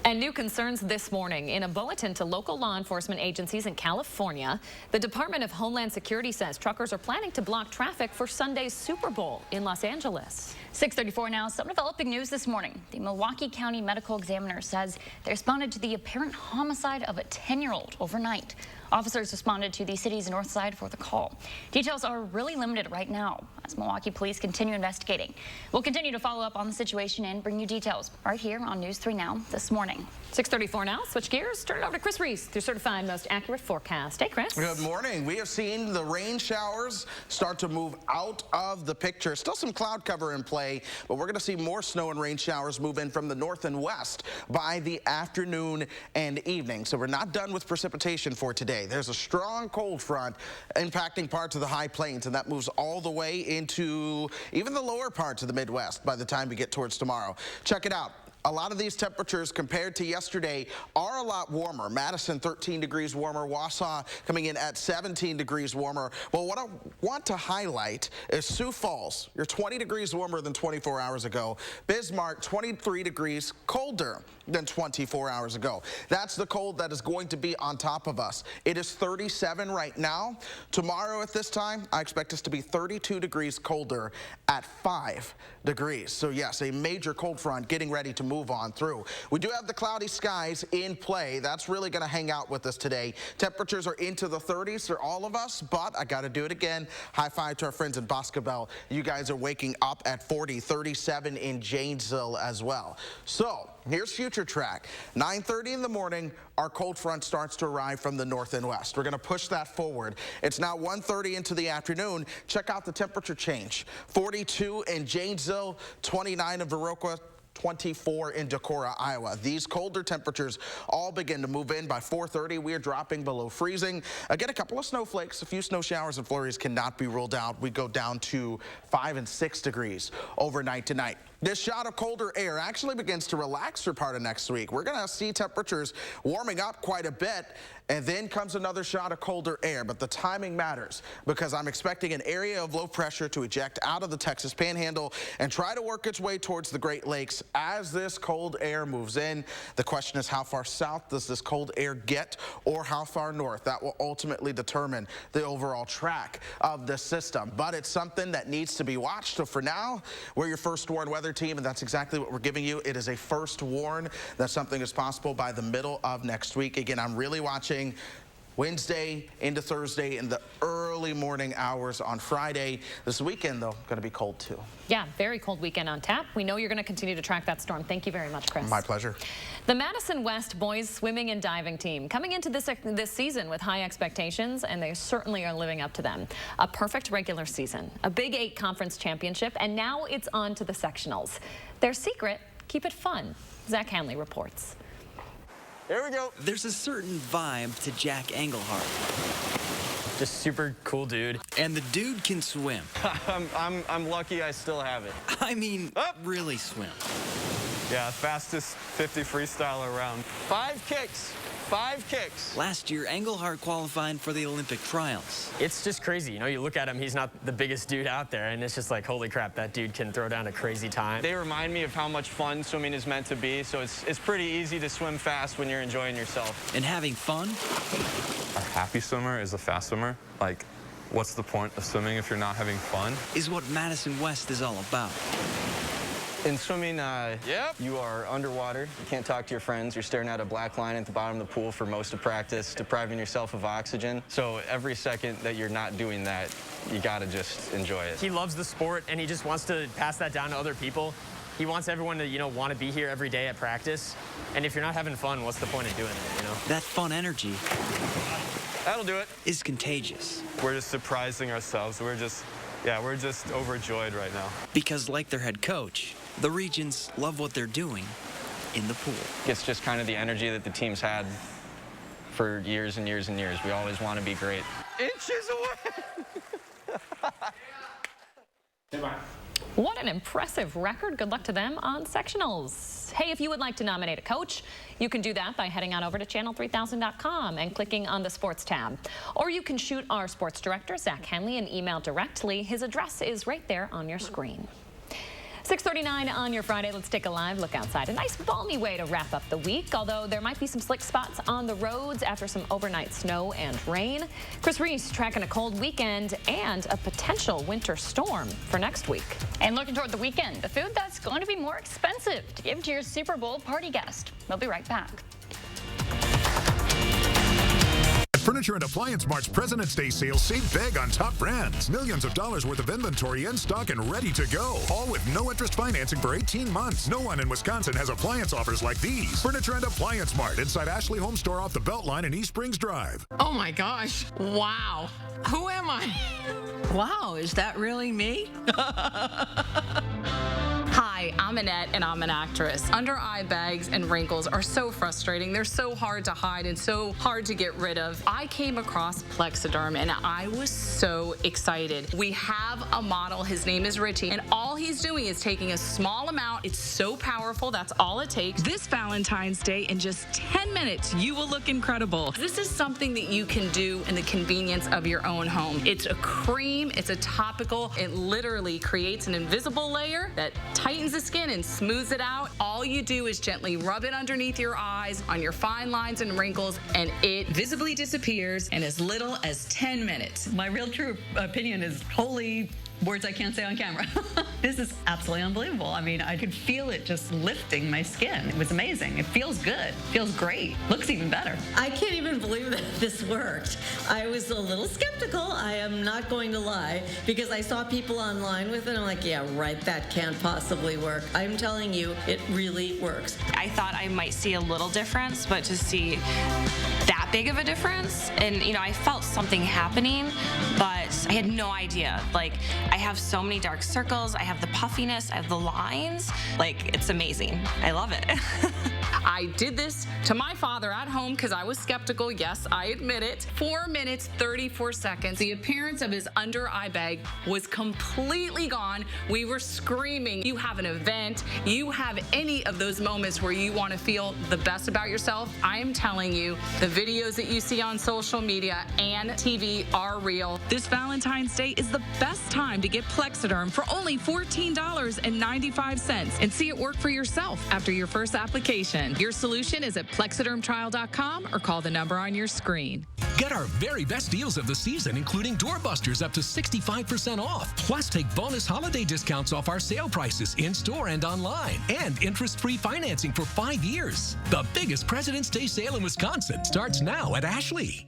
S1: And new concerns this morning. In a bulletin to local law enforcement agencies in California, the Department of Homeland Security says truckers are planning to block traffic for Sunday's Super Bowl in Los Angeles.
S2: 6:34 now. Some developing news this morning. The Milwaukee County Medical Examiner says they responded to the apparent homicide of a 10-year-old overnight. Officers responded to the city's north side for the call. Details are really limited right now as Milwaukee police continue investigating. We'll continue to follow up on the situation and bring you details right here on News 3 Now this morning.
S1: 6:34 now. Switch gears. Turn it over to Chris Reese, your certified most accurate forecast. Hey, Chris.
S3: Good morning. We have seen the rain showers start to move out of the picture. Still some cloud cover in play, but we're going to see more snow and rain showers move in from the north and west by the afternoon and evening. So we're not done with precipitation for today. There's a strong cold front impacting parts of the high plains, and that moves all the way into even the lower parts of the Midwest by the time we get towards tomorrow. Check it out. A lot of these temperatures compared to yesterday are a lot warmer. Madison 13 degrees warmer, Wausau coming in at 17 degrees warmer. Well, what I want to highlight is Sioux Falls. You're 20 degrees warmer than 24 hours ago. Bismarck 23 degrees colder than 24 hours ago. That's the cold that is going to be on top of us. It is 37 right now. Tomorrow at this time, I expect us to be 32 degrees colder at 5 degrees. So yes, a major cold front getting ready to move on through. We do have the cloudy skies in play. That's really going to hang out with us today. Temperatures are into the 30s for all of us, but I got to do it again. High five to our friends in Boscobel. You guys are waking up at 40, 37 in Janesville as well. So here's future track. 9:30 in the morning, our cold front starts to arrive from the north and west. We're going to push that forward. It's now 1:30 into the afternoon. Check out the temperature change. 42 in Janesville, 29 in Viroqua, 24 in Decorah, Iowa. These colder temperatures all begin to move in by 4:30. We are dropping below freezing. Again, a couple of snowflakes, a few snow showers and flurries cannot be ruled out. We go down to 5 and 6 degrees overnight tonight. This shot of colder air actually begins to relax for part of next week. We're going to see temperatures warming up quite a bit, and then comes another shot of colder air. But the timing matters because I'm expecting an area of low pressure to eject out of the Texas Panhandle and try to work its way towards the Great Lakes as this cold air moves in. The question is, how far south does this cold air get, or how far north? That will ultimately determine the overall track of this system. But it's something that needs to be watched. So for now, we're your first warn weather team, and that's exactly what we're giving you. It is a first warn that something is possible by the middle of next week. Again, I'm really watching Wednesday into Thursday in the early morning hours on Friday. This weekend, though, going to be cold too.
S1: Yeah, very cold weekend on tap. We know you're going to continue to track that storm. Thank you very much, Chris.
S3: My pleasure.
S1: The Madison West boys swimming and diving team coming into this season with high expectations, and they certainly are living up to them. A perfect regular season, a Big 8 conference championship, and now it's on to the sectionals. Their secret, keep it fun. Zach Hanley reports.
S14: Here we go. There's a certain vibe to Jack Engelhardt.
S15: Just super cool dude.
S14: And the dude can swim.
S15: I'm lucky I still have it.
S14: I mean, really swim.
S15: Yeah, fastest 50 freestyle around. 5 kicks. 5 kicks.
S14: Last year, Engelhardt qualified for the Olympic trials.
S15: It's just crazy. You know, you look at him, he's not the biggest dude out there, and it's just like, holy crap, that dude can throw down a crazy time. They remind me of how much fun swimming is meant to be, so it's pretty easy to swim fast when you're enjoying yourself.
S14: And having fun?
S16: A happy swimmer is a fast swimmer. Like, what's the point of swimming if you're not having fun?
S14: Is what Madison West is all about.
S15: In swimming, you are underwater. You can't talk to your friends. You're staring at a black line at the bottom of the pool for most of practice, depriving yourself of oxygen. So every second that you're not doing that, you gotta just enjoy it. He loves the sport, and he just wants to pass that down to other people. He wants everyone to, you know, want to be here every day at practice. And if you're not having fun, what's the point of doing it, you know?
S14: That fun energy.
S15: That'll do it.
S14: Is contagious.
S16: We're just surprising ourselves. We're just overjoyed right now.
S14: Because like their head coach, the Regions love what they're doing in the pool.
S15: It's just kind of the energy that the team's had for years and years and years. We always want to be great. Inches away!
S1: What an impressive record. Good luck to them on sectionals. Hey, if you would like to nominate a coach, you can do that by heading on over to channel3000.com and clicking on the sports tab. Or you can shoot our sports director, Zach Henley, an email directly. His address is right there on your screen. 6:39 on your Friday. Let's take a live look outside. A nice balmy way to wrap up the week, although there might be some slick spots on the roads after some overnight snow and rain. Chris Reese tracking a cold weekend and a potential winter storm for next week.
S2: And looking toward the weekend, the food that's going to be more expensive to give to your Super Bowl party guest. We'll be right back.
S17: Furniture and Appliance Mart's President's Day sale, save big on top brands. Millions of dollars worth of inventory in stock and ready to go. All with no interest financing for 18 months. No one in Wisconsin has appliance offers like these. Furniture and Appliance Mart inside Ashley Home Store off the Beltline in East Springs Drive.
S18: Oh my gosh. Wow. Who am I? Wow, is that really me? Hi, I'm Annette, and I'm an actress. Under eye bags and wrinkles are so frustrating. They're so hard to hide and so hard to get rid of. I came across Plexiderm, and I was so excited. We have a model. His name is Richie, and all he's doing is taking a small amount. It's so powerful. That's all it takes. This Valentine's Day, in just 10 minutes, you will look incredible. This is something that you can do in the convenience of your own home. It's a cream. It's a topical. It literally creates an invisible layer that tightens the skin and smooths it out. All you do is gently rub it underneath your eyes, on your fine lines and wrinkles, and it visibly disappears in as little as 10 minutes.
S20: My real true opinion is holy words I can't say on camera. This is absolutely unbelievable. I mean, I could feel it just lifting my skin. It was amazing. It feels good. Feels great. Looks even better.
S22: I can't even believe that this worked. I was a little skeptical, I am not going to lie, because I saw people online with it, and I'm like, yeah, right, that can't possibly work. I'm telling you, it really works.
S23: I thought I might see a little difference, but to see that big of a difference, and you know, I felt something happening, but I had no idea. Like, I have so many dark circles, I have the puffiness, I have the lines. Like, it's amazing. I love it.
S18: I did this to my father at home because I was skeptical. Yes, I admit it. 4 minutes, 34 seconds. The appearance of his under eye bag was completely gone. We were screaming. You have an event, you have any of those moments where you want to feel the best about yourself. I am telling you, the videos that you see on social media and TV are real. This Valentine's Day is the best time to get Plexiderm for only $14.95 and see it work for yourself after your first application. Your solution is at plexidermtrial.com or call the number on your screen.
S25: Get our very best deals of the season, including doorbusters up to 65% off. Plus, take bonus holiday discounts off our sale prices in-store and online. And interest-free financing for 5 years. The biggest President's Day sale in Wisconsin starts now at Ashley.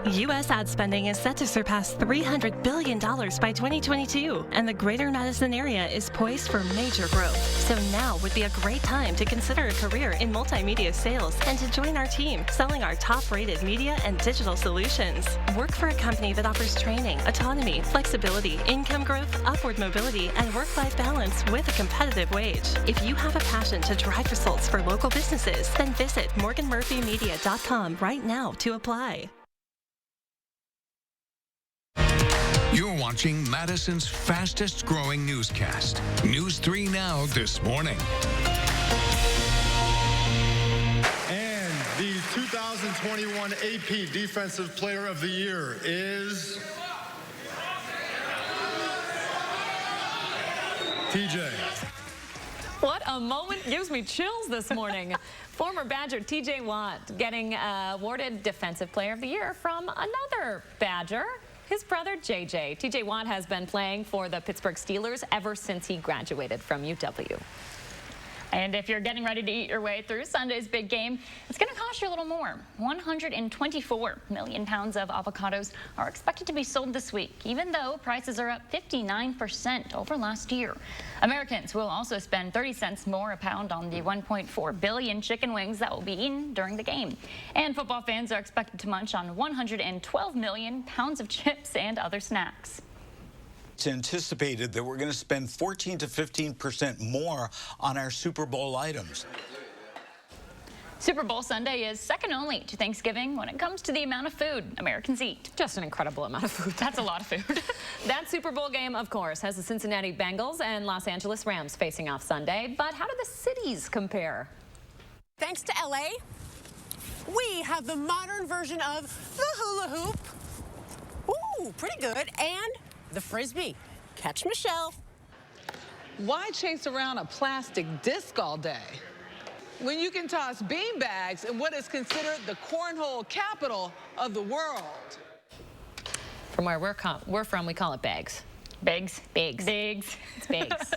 S26: U.S. ad spending is set to surpass $300 billion by 2022, and the greater Madison area is poised for major growth. So now would be a great time to consider a career in multimedia sales and to join our team selling our top-rated media and digital solutions. Work for a company that offers training, autonomy, flexibility, income growth, upward mobility, and work-life balance with a competitive wage. If you have a passion to drive results for local businesses, then visit morganmurphymedia.com right now to apply.
S21: You're watching Madison's fastest growing newscast. News 3 Now this morning.
S27: And the 2021 AP Defensive Player of the Year is TJ.
S1: What a moment. Gives me chills this morning. Former Badger TJ Watt getting awarded Defensive Player of the Year from another Badger. His brother, JJ. TJ Watt has been playing for the Pittsburgh Steelers ever since he graduated from UW.
S2: And if you're getting ready to eat your way through Sunday's big game, it's going to cost you a little more. 124 million pounds of avocados are expected to be sold this week, even though prices are up 59% over last year. Americans will also spend 30 cents more a pound on the 1.4 billion chicken wings that will be eaten during the game. And football fans are expected to munch on 112 million pounds of chips and other snacks.
S28: It's anticipated that we're going to spend 14 to 15% more on our Super Bowl items.
S2: Super Bowl Sunday is second only to Thanksgiving when it comes to the amount of food Americans eat.
S1: Just an incredible amount of food.
S2: That's a lot of food.
S1: That Super Bowl game, of course, has the Cincinnati Bengals and Los Angeles Rams facing off Sunday. But how do the cities compare?
S5: Thanks to LA, we have the modern version of the hula hoop. Ooh, pretty good. And the Frisbee. Catch Michelle.
S7: Why chase around a plastic disc all day when you can toss beanbags in what is considered the cornhole capital of the world?
S1: From where we're from, we call it bags.
S2: Bags?
S1: Bags.
S2: Bags.
S1: It's bags.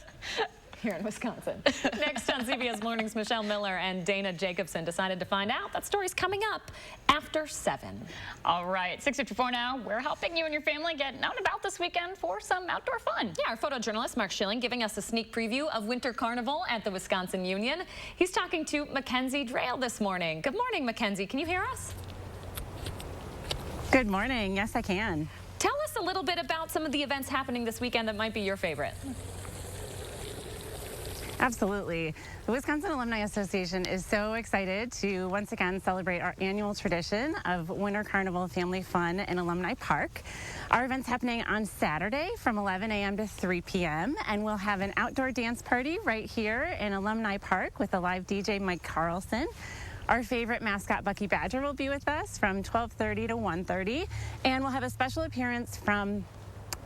S1: Here in Wisconsin. Next on CBS Mornings, Michelle Miller and Dana Jacobson decided to find out. That story's coming up after 7.
S2: All right, 6:54 now. We're helping you and your family get out and about this weekend for some outdoor fun.
S1: Yeah, our photojournalist Mark Schilling giving us a sneak preview of Winter Carnival at the Wisconsin Union. He's talking to Mackenzie Drayle this morning. Good morning, Mackenzie. Can you hear us?
S9: Good morning. Yes, I can.
S1: Tell us a little bit about some of the events happening this weekend that might be your favorite.
S9: Absolutely. The Wisconsin Alumni Association is so excited to once again celebrate our annual tradition of Winter Carnival Family Fun in Alumni Park. Our event's happening on Saturday from 11 a.m. to 3 p.m. and we'll have an outdoor dance party right here in Alumni Park with a live DJ, Mike Carlson. Our favorite mascot, Bucky Badger, will be with us from 12:30 to 1:30, and we'll have a special appearance from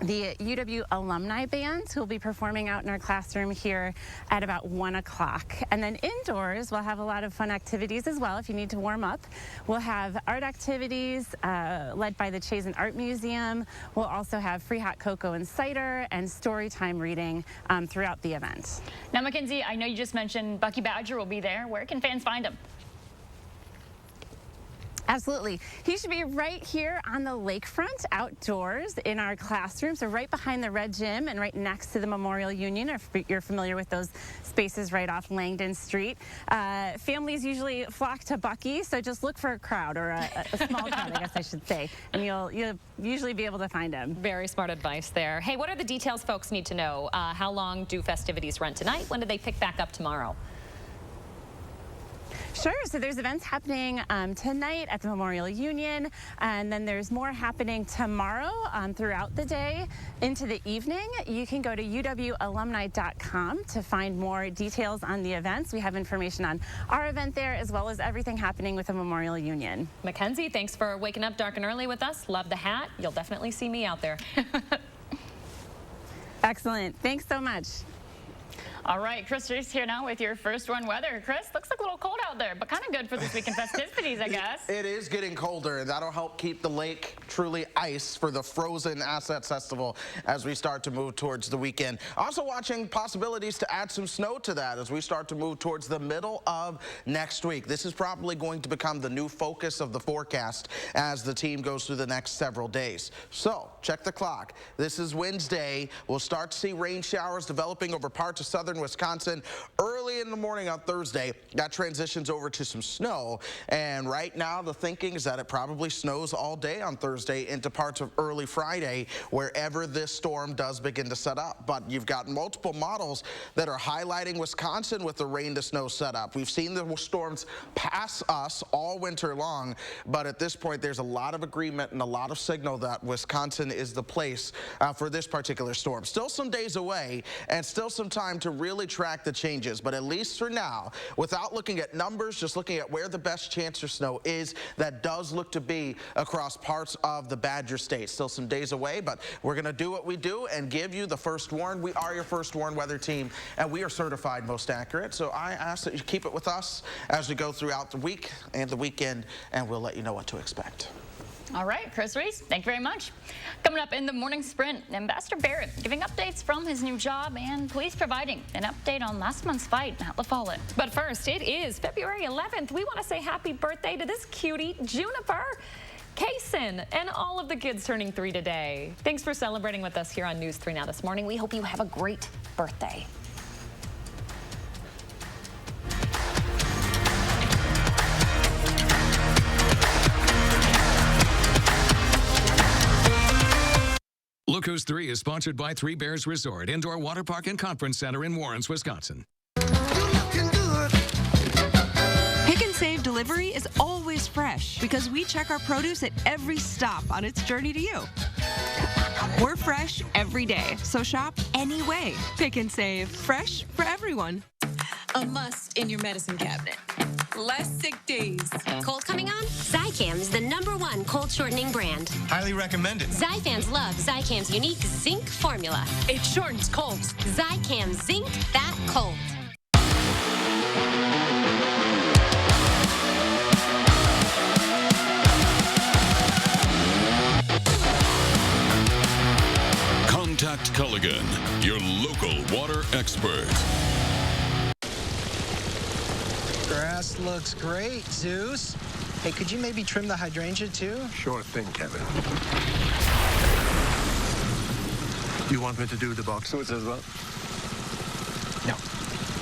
S9: the UW alumni bands who will be performing out in our classroom here at about 1 o'clock. And then indoors, we'll have a lot of fun activities as well if you need to warm up. We'll have art activities led by the Chazen Art Museum. We'll also have free hot cocoa and cider and story time reading throughout the event.
S2: Now, Mackenzie, I know you just mentioned Bucky Badger will be there. Where can fans find him?
S9: Absolutely. He should be right here on the lakefront outdoors in our classroom. So right behind the red gym and right next to the Memorial Union, if you're familiar with those spaces right off Langdon Street. Families usually flock to Bucky, so just look for a crowd or a small crowd, I guess I should say, and you'll usually be able to find him.
S1: Very smart advice there. Hey, what are the details folks need to know? How long do festivities run tonight? When do they pick back up tomorrow?
S9: Sure. So there's events happening tonight at the Memorial Union, and then there's more happening tomorrow throughout the day into the evening. You can go to uwalumni.com to find more details on the events. We have information on our event there as well as everything happening with the Memorial Union.
S1: Mackenzie, thanks for waking up dark and early with us. Love the hat. You'll definitely see me out there.
S9: Excellent. Thanks so much.
S2: All right, Chris Reese here now with your first run weather. Chris, looks like a little cold out there, but kind of good for this weekend festivities, I guess.
S3: It is getting colder, and that'll help keep the lake truly ice for the Frozen Assets Festival as we start to move towards the weekend. Also watching possibilities to add some snow to that as we start to move towards the middle of next week. This is probably going to become the new focus of the forecast as the team goes through the next several days. So check the clock. This is Wednesday. We'll start to see rain showers developing over parts of southern Wisconsin early in the morning on Thursday. That transitions over to some snow, and right now the thinking is that it probably snows all day on Thursday into parts of early Friday wherever this storm does begin to set up. But you've got multiple models that are highlighting Wisconsin with the rain to snow setup. We've seen the storms pass us all winter long, but at this point there's a lot of agreement and a lot of signal that Wisconsin is the place for this particular storm. Still some days away and still some time to really track the changes, but at least for now, without looking at numbers, just looking at where the best chance for snow is, that does look to be across parts of the Badger State. Still some days away, but we're going to do what we do and give you the first warn. We are your first warn weather team, and we are certified most accurate, so I ask that you keep it with us as we go throughout the week and the weekend, and we'll let you know what to expect.
S2: All right, Chris Reese, thank you very much. Coming up in the morning sprint, Ambassador Barrett giving updates from his new job and police providing an update on last month's fight at La Follette.
S1: But first, it is February 11th. We want to say happy birthday to this cutie, Juniper, Kaysen, and all of the kids turning 3 today. Thanks for celebrating with us here on News 3 Now this morning. We hope you have a great birthday.
S21: Look Who's 3 is sponsored by Three Bears Resort, Indoor Water Park and Conference Center in Warrens, Wisconsin.
S10: Pickens
S4: Save delivery is always fresh because we check our produce at every stop on its journey to you. We're fresh every day, so shop any way. Pick and Save, fresh for everyone.
S6: A must in your medicine cabinet. Less sick days.
S8: Cold coming on? Zicam is the #1 cold shortening brand.
S28: Highly recommended.
S8: Zifans love Zicam's unique zinc formula.
S6: It shortens colds.
S8: Zicam Zinc That Cold.
S10: Contact Culligan, your local water expert.
S11: Grass looks great, Zeus. Hey, could you maybe trim the hydrangea too?
S13: Sure thing, Kevin. You want me to do the boxwoods as well?
S19: No.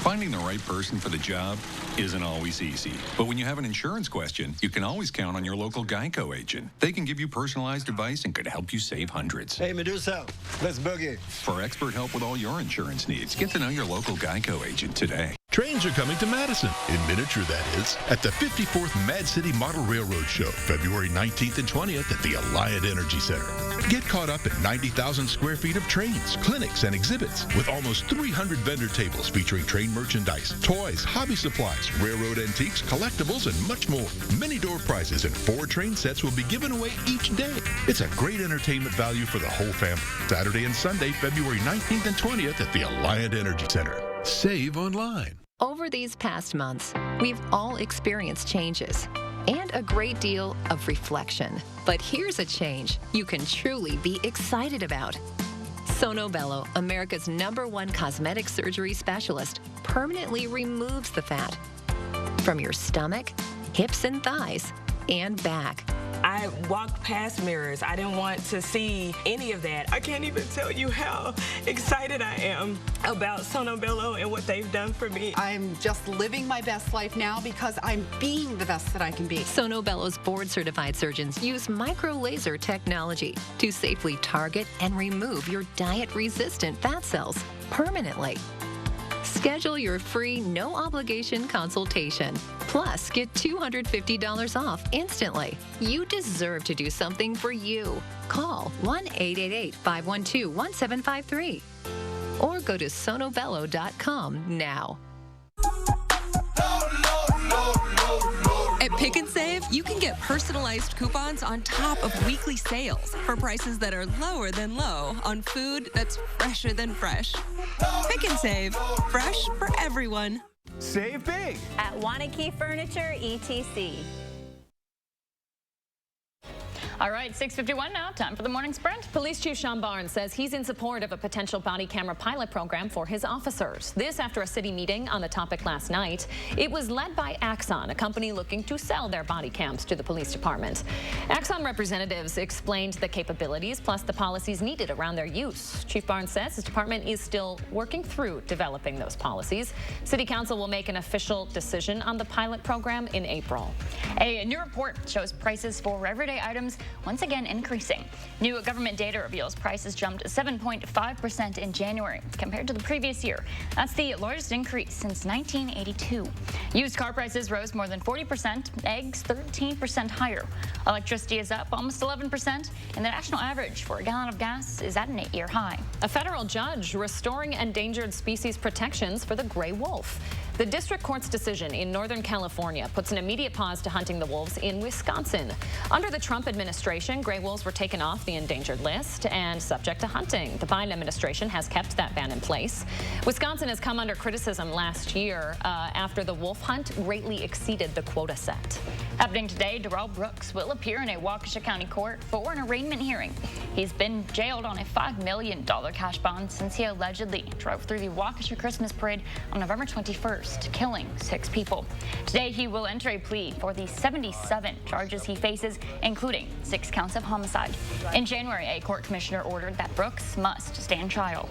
S19: Finding the right person for the job isn't always easy. But when you have an insurance question, you can always count on your local Geico agent. They can give you personalized advice and could help you save hundreds.
S13: Hey, Medusa, let's boogie.
S19: For expert help with all your insurance needs, get to know your local Geico agent today.
S17: Trains are coming to Madison, in miniature that is, at the 54th Mad City Model Railroad Show, February 19th and 20th at the Alliant Energy Center. Get caught up in 90,000 square feet of trains, clinics, and exhibits, with almost 300 vendor tables featuring train merchandise, toys, hobby supplies, railroad antiques, collectibles, and much more. Many door prizes and 4 train sets will be given away each day. It's a great entertainment value for the whole family. Saturday and Sunday, February 19th and 20th at the Alliant Energy Center. Save online.
S24: Over these past months, we've all experienced changes and a great deal of reflection. But here's a change you can truly be excited about. Sono Bello, America's #1 cosmetic surgery specialist, permanently removes the fat from your stomach, hips and thighs, and back.
S29: I walked past mirrors. I didn't want to see any of that. I can't even tell you how excited I am about Sono Bello and what they've done for me.
S30: I'm just living my best life now because I'm being the best that I can be.
S24: Sono Bello's board-certified surgeons use micro-laser technology to safely target and remove your diet-resistant fat cells permanently. Schedule your free, no-obligation consultation. Plus, get $250 off instantly. You deserve to do something for you. Call 1-888-512-1753 or go to sonobello.com now.
S4: At Pick and Save, you can get personalized coupons on top of weekly sales for prices that are lower than low on food that's fresher than fresh. Pick and Save, fresh for everyone.
S13: Save big
S31: at Wanakee Furniture, ETC.
S2: All right, 6:51 now, time for the morning sprint.
S1: Police Chief Sean Barnes says he's in support of a potential body camera pilot program for his officers. This after a city meeting on the topic last night. It was led by Axon, a company looking to sell their body cams to the police department. Axon representatives explained the capabilities plus the policies needed around their use. Chief Barnes says his department is still working through developing those policies. City Council will make an official decision on the pilot program in April.
S2: A new report shows prices for everyday items once again increasing. New government data reveals prices jumped 7.5% in January compared to the previous year. That's the largest increase since 1982. Used car prices rose more than 40%, eggs 13% higher. Electricity is up almost 11%, and the national average for a gallon of gas is at an 8-year high.
S1: A federal judge restoring endangered species protections for the gray wolf. The district court's decision in Northern California puts an immediate pause to hunting the wolves in Wisconsin. Under the Trump administration, gray wolves were taken off the endangered list and subject to hunting. The Biden administration has kept that ban in place. Wisconsin has come under criticism last year after the wolf hunt greatly exceeded the quota set.
S2: Happening today, Darrell Brooks will appear in a Waukesha County court for an arraignment hearing. He's been jailed on a $5 million cash bond since he allegedly drove through the Waukesha Christmas parade on November 21st. Killing 6 people. Today, he will enter a plea for the 77 charges he faces, including 6 counts of homicide. In January, a court commissioner ordered that Brooks must stand trial.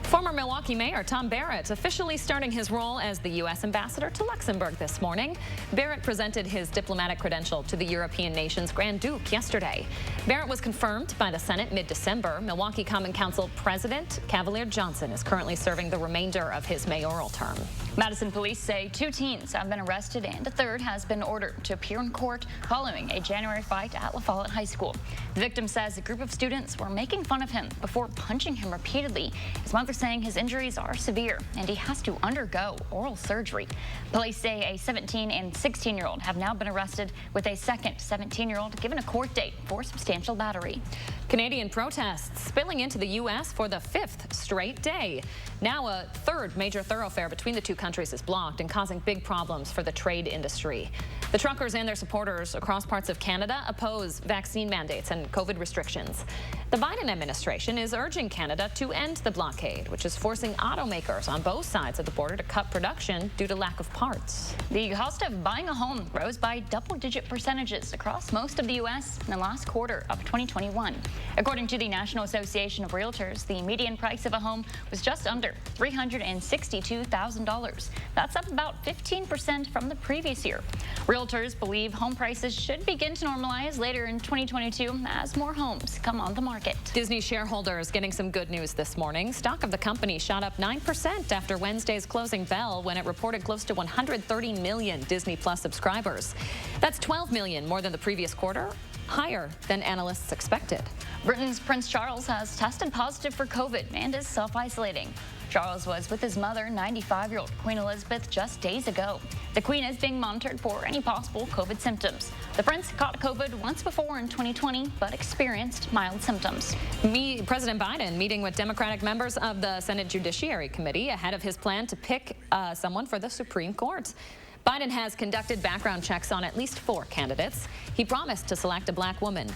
S1: Former Milwaukee Mayor Tom Barrett officially starting his role as the U.S. ambassador to Luxembourg this morning. Barrett presented his diplomatic credential to the European nation's Grand Duke yesterday. Barrett was confirmed by the Senate mid-December. Milwaukee Common Council President Cavalier Johnson is currently serving the remainder of his mayoral term.
S2: Madison police say 2 teens have been arrested and a third has been ordered to appear in court following a January fight at La Follette High School. The victim says a group of students were making fun of him before punching him repeatedly. His mother saying his injuries are severe and he has to undergo oral surgery. Police say a 17 and 16-year-old have now been arrested, with a second 17-year-old given a court date for substantial battery.
S1: Canadian protests spilling into the U.S. for the 5th straight day. Now a third major thoroughfare between the two countries is blocked and causing big problems for the trade industry. The truckers and their supporters across parts of Canada oppose vaccine mandates and COVID restrictions. The Biden administration is urging Canada to end the blockade, which is forcing automakers on both sides of the border to cut production due to lack of parts.
S2: The cost of buying a home rose by double-digit percentages across most of the U.S. in the last quarter of 2021. According to the National Association of Realtors, the median price of a home was just under $362,000. That's up about 15% from the previous year. Realtors believe home prices should begin to normalize later in 2022 as more homes come on the market.
S1: Disney shareholders getting some good news this morning. Stock of the company shot up 9% after Wednesday's closing bell when it reported close to 130 million Disney Plus subscribers. That's 12 million more than the previous quarter, higher than analysts expected.
S2: Britain's Prince Charles has tested positive for COVID and is self-isolating. Charles was with his mother, 95-year-old Queen Elizabeth, just days ago. The Queen is being monitored for any possible COVID symptoms. The Prince caught COVID once before in 2020, but experienced mild symptoms.
S1: President Biden meeting with Democratic members of the Senate Judiciary Committee ahead of his plan to pick someone for the Supreme Court. Biden has conducted background checks on at least 4 candidates. He promised to select a black woman.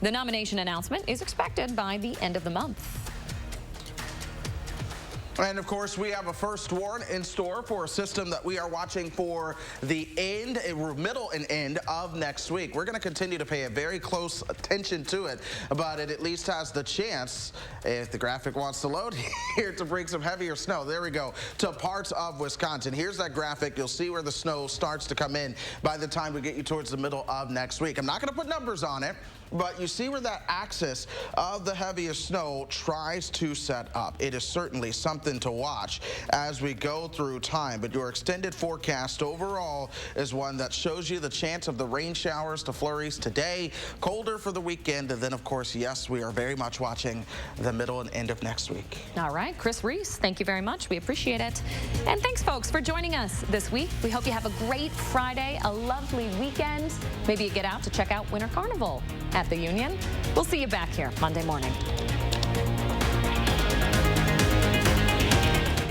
S1: The nomination announcement is expected by the end of the month.
S3: And of course, we have a first warrant in store for a system that we are watching for the middle and end of next week. We're going to continue to pay a very close attention to it, but it at least has the chance, if the graphic wants to load here, to bring some heavier snow. There we go, to parts of Wisconsin. Here's that graphic. You'll see where the snow starts to come in by the time we get you towards the middle of next week. I'm not going to put numbers on it, but you see where that axis of the heaviest snow tries to set up. It is certainly something to watch as we go through time, but your extended forecast overall is one that shows you the chance of the rain showers to flurries today, colder for the weekend, and then of course, yes, we are very much watching the middle and end of next week.
S1: All right, Chris Reese, thank you very much. We appreciate it. And thanks, folks, for joining us this week. We hope you have a great Friday, a lovely weekend. Maybe you get out to check out Winter Carnival at the Union. We'll see you back here Monday morning.